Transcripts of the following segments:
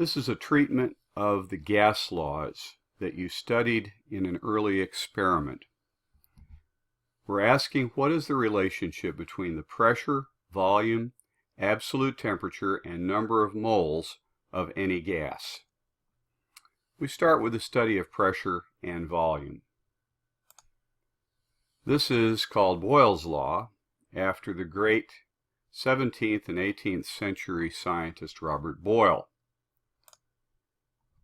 This is a treatment of the gas laws that you studied in an early experiment. We're asking what is the relationship between the pressure, volume, absolute temperature, and number of moles of any gas. We start with the study of pressure and volume. This is called Boyle's law, after the great 17th and 18th century scientist Robert Boyle.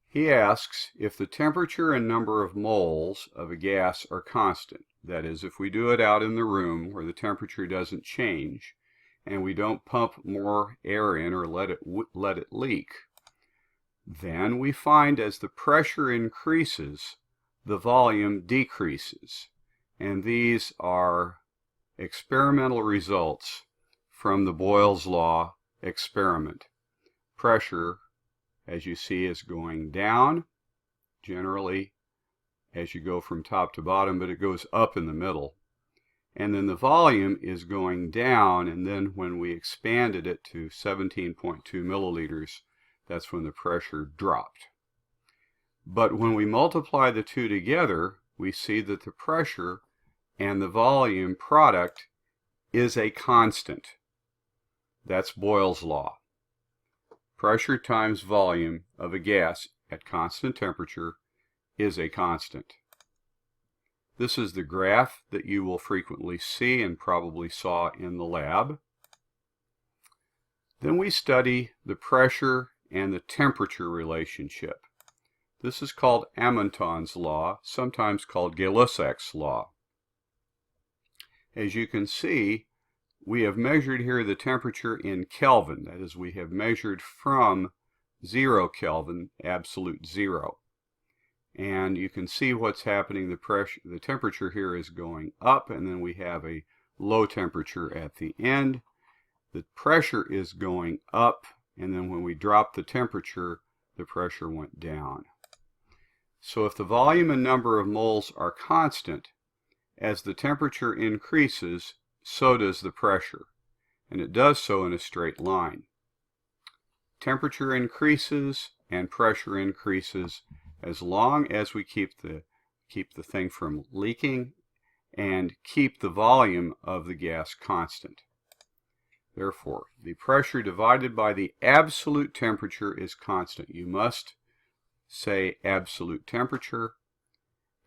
He asks if the temperature and number of moles of a gas are constant. That is, if we do it out in the room where the temperature doesn't change and we don't pump more air in or let it leak, then we find as the pressure increases, the volume decreases. And these are experimental results from the Boyle's law experiment. Pressure, as you see, is going down, generally as you go from top to bottom, but it goes up in the middle. And then the volume is going down, and then when we expanded it to 17.2 milliliters, that's when the pressure dropped. But when we multiply the two together, we see that the pressure and the volume product is a constant. That's Boyle's law. Pressure times volume of a gas at constant temperature is a constant. This is the graph that you will frequently see and probably saw in the lab. Then we study the pressure and the temperature relationship. This is called Amonton's law, sometimes called Gay-Lussac's law. As you can see, we have measured here the temperature in Kelvin. That is, we have measured from 0 Kelvin, absolute zero. And you can see what's happening. The temperature here is going up, and then we have a low temperature at the end. The pressure is going up, and then when we drop the temperature, the pressure went down. So if the volume and number of moles are constant, as the temperature increases, so does the pressure, and it does so in a straight line. Temperature increases and pressure increases as long as we keep the thing from leaking and keep the volume of the gas constant. Therefore, the pressure divided by the absolute temperature is constant. You must say absolute temperature,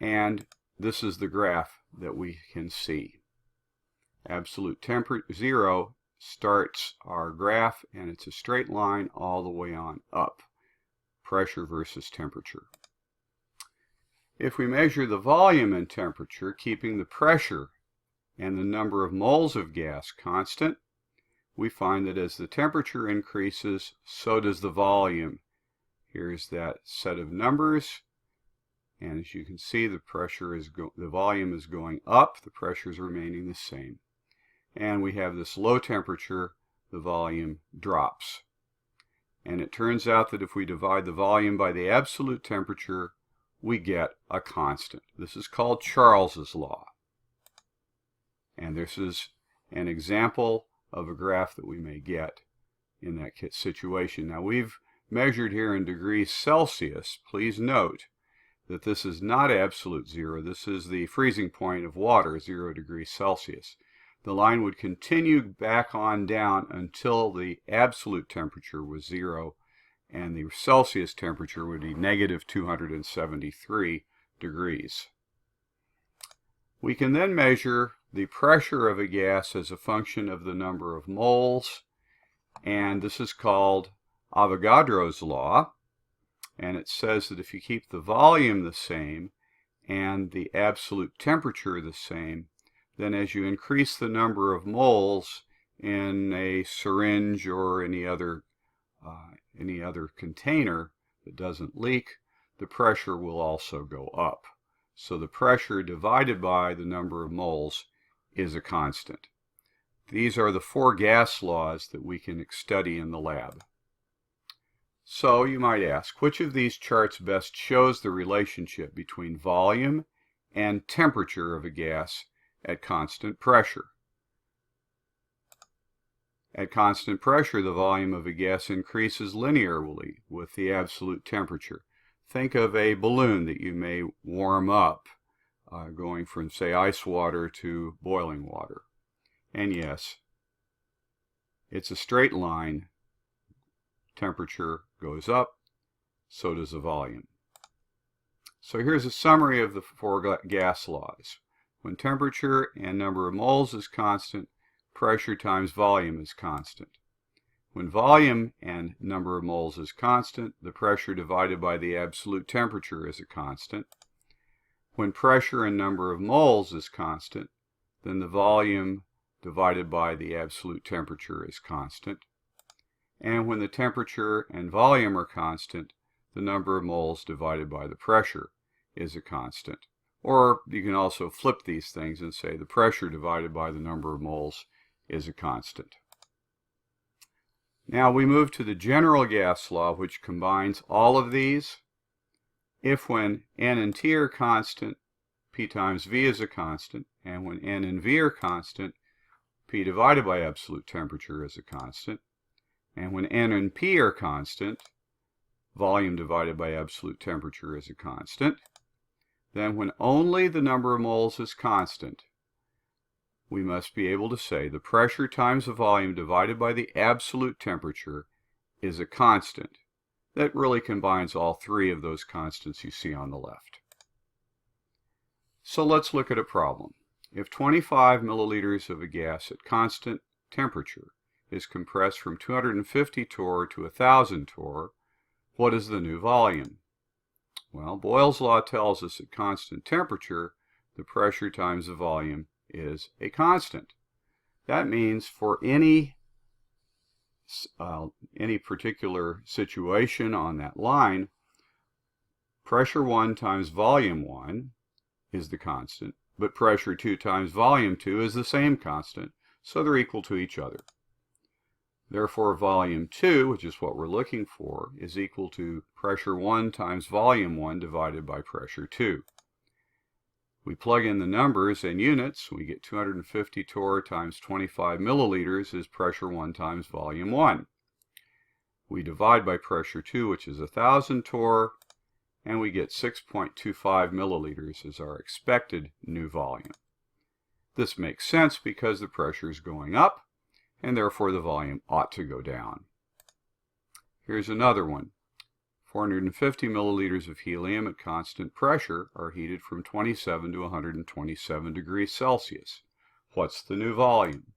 and this is the graph that we can see. Absolute temperature, 0, starts our graph, and it's a straight line all the way on up. Pressure versus temperature. If we measure the volume and temperature, keeping the pressure and the number of moles of gas constant, we find that as the temperature increases, so does the volume. Here's that set of numbers. And as you can see, the volume is going up, the pressure is remaining the same. And we have this low temperature, the volume drops. And it turns out that if we divide the volume by the absolute temperature, we get a constant. This is called Charles's law. And this is an example of a graph that we may get in that situation. Now we've measured here in degrees Celsius. Please note that this is not absolute zero. This is the freezing point of water, 0 degrees Celsius. The line would continue back on down until the absolute temperature was 0, and the Celsius temperature would be negative 273 degrees. We can then measure the pressure of a gas as a function of the number of moles, and this is called Avogadro's law. And it says that if you keep the volume the same and the absolute temperature the same, then as you increase the number of moles in a syringe or any other container that doesn't leak, the pressure will also go up. So the pressure divided by the number of moles is a constant. These are the 4 gas laws that we can study in the lab. So you might ask, which of these charts best shows the relationship between volume and temperature of a gas at constant pressure? At constant pressure, the volume of a gas increases linearly with the absolute temperature. Think of a balloon that you may warm up, going from, say, ice water to boiling water. And yes, it's a straight line. Temperature goes up, so does the volume. So here's a summary of the four gas laws. When temperature and number of moles is constant, pressure times volume is constant. When volume and number of moles is constant, the pressure divided by the absolute temperature is a constant. When pressure and number of moles is constant, then the volume divided by the absolute temperature is constant. And when the temperature and volume are constant, the number of moles divided by the pressure is a constant. Or you can also flip these things and say the pressure divided by the number of moles is a constant. Now we move to the general gas law, which combines all of these. If when N and T are constant, P times V is a constant, and when N and V are constant, P divided by absolute temperature is a constant, and when N and P are constant, volume divided by absolute temperature is a constant, then when only the number of moles is constant, we must be able to say the pressure times the volume divided by the absolute temperature is a constant. That really combines all three of those constants you see on the left. So let's look at a problem. If 25 milliliters of a gas at constant temperature is compressed from 250 torr to 1000 torr, what is the new volume? Well, Boyle's law tells us at constant temperature, the pressure times the volume is a constant. That means for any particular situation on that line, pressure 1 times volume 1 is the constant, but pressure 2 times volume 2 is the same constant, so they're equal to each other. Therefore, volume 2, which is what we're looking for, is equal to pressure 1 times volume 1 divided by pressure 2. We plug in the numbers and units, we get 250 torr times 25 milliliters is pressure 1 times volume 1. We divide by pressure 2, which is 1000 torr, and we get 6.25 milliliters as our expected new volume. This makes sense because the pressure is going up, and therefore the volume ought to go down. Here's another one. 450 milliliters of helium at constant pressure are heated from 27 to 127 degrees Celsius. What's the new volume?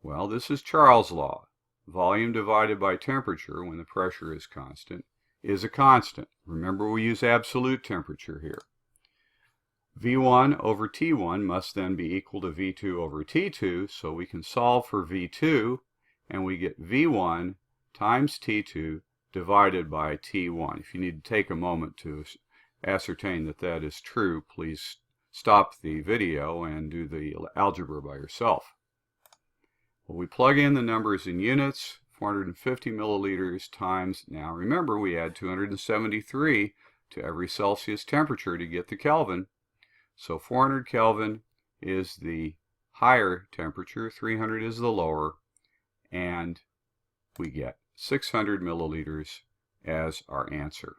Well, this is Charles' law. Volume divided by temperature when the pressure is constant is a constant. Remember, we use absolute temperature here. V1 over T1 must then be equal to V2 over T2, so we can solve for V2, and we get V1 times T2 divided by T1. If you need to take a moment to ascertain that that is true, please stop the video and do the algebra by yourself. Well, we plug in the numbers in units, 450 milliliters times, now remember we add 273 to every Celsius temperature to get the Kelvin. So 400 Kelvin is the higher temperature, 300 is the lower, and we get 600 milliliters as our answer.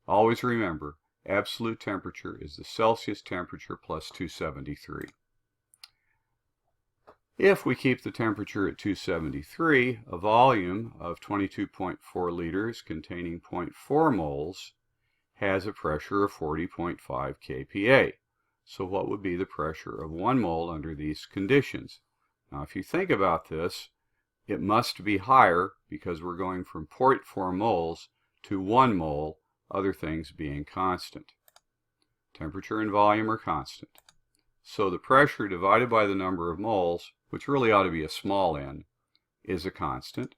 Always remember, absolute temperature is the Celsius temperature plus 273. If we keep the temperature at 273, a volume of 22.4 liters containing 0.4 moles has a pressure of 40.5 kPa. So what would be the pressure of 1 mole under these conditions? Now if you think about this, it must be higher because we're going from 0.4 moles to 1 mole, other things being constant. Temperature and volume are constant. So the pressure divided by the number of moles, which really ought to be a small n, is a constant.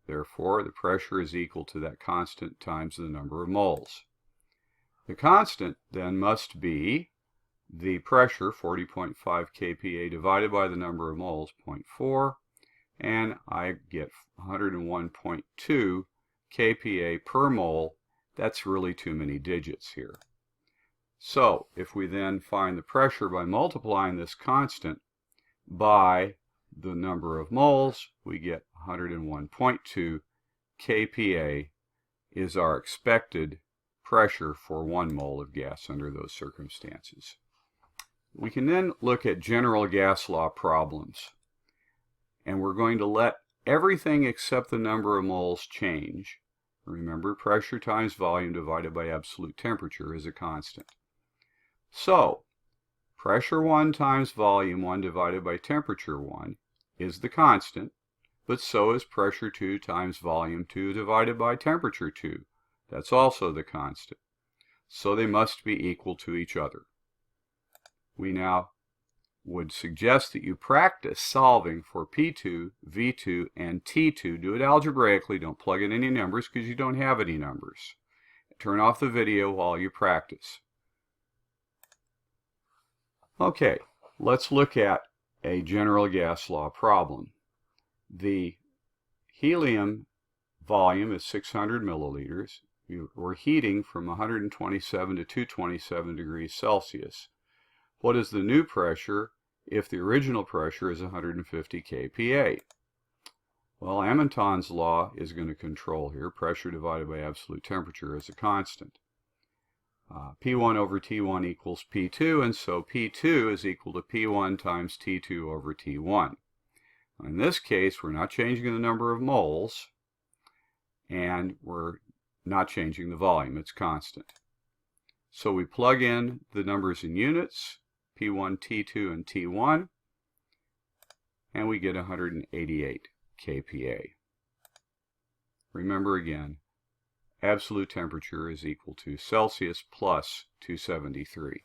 Therefore, the pressure is equal to that constant times the number of moles. The constant then must be the pressure, 40.5 kPa, divided by the number of moles, 0.4, and I get 101.2 kPa per mole. That's really too many digits here. So if we then find the pressure by multiplying this constant by the number of moles, we get 101.2 kPa is our expected pressure for 1 mole of gas under those circumstances. We can then look at general gas law problems, and we're going to let everything except the number of moles change. Remember, pressure times volume divided by absolute temperature is a constant. So, pressure 1 times volume 1 divided by temperature 1 is the constant, but so is pressure 2 times volume 2 divided by temperature 2. That's also the constant. So they must be equal to each other. We now would suggest that you practice solving for P2, V2, and T2. Do it algebraically. Don't plug in any numbers because you don't have any numbers. Turn off the video while you practice. Okay, let's look at a general gas law problem. The helium volume is 600 milliliters. We're heating from 127 to 227 degrees Celsius. What is the new pressure if the original pressure is 150 kPa? Well, Amonton's law is going to control here. Pressure divided by absolute temperature is a constant. P1 over T1 equals P2, and so P2 is equal to P1 times T2 over T1. In this case, we're not changing the number of moles, and we're not changing the volume. It's constant. So we plug in the numbers in units, P1, T2, and T1, and we get 188 kPa. Remember again, absolute temperature is equal to Celsius plus 273.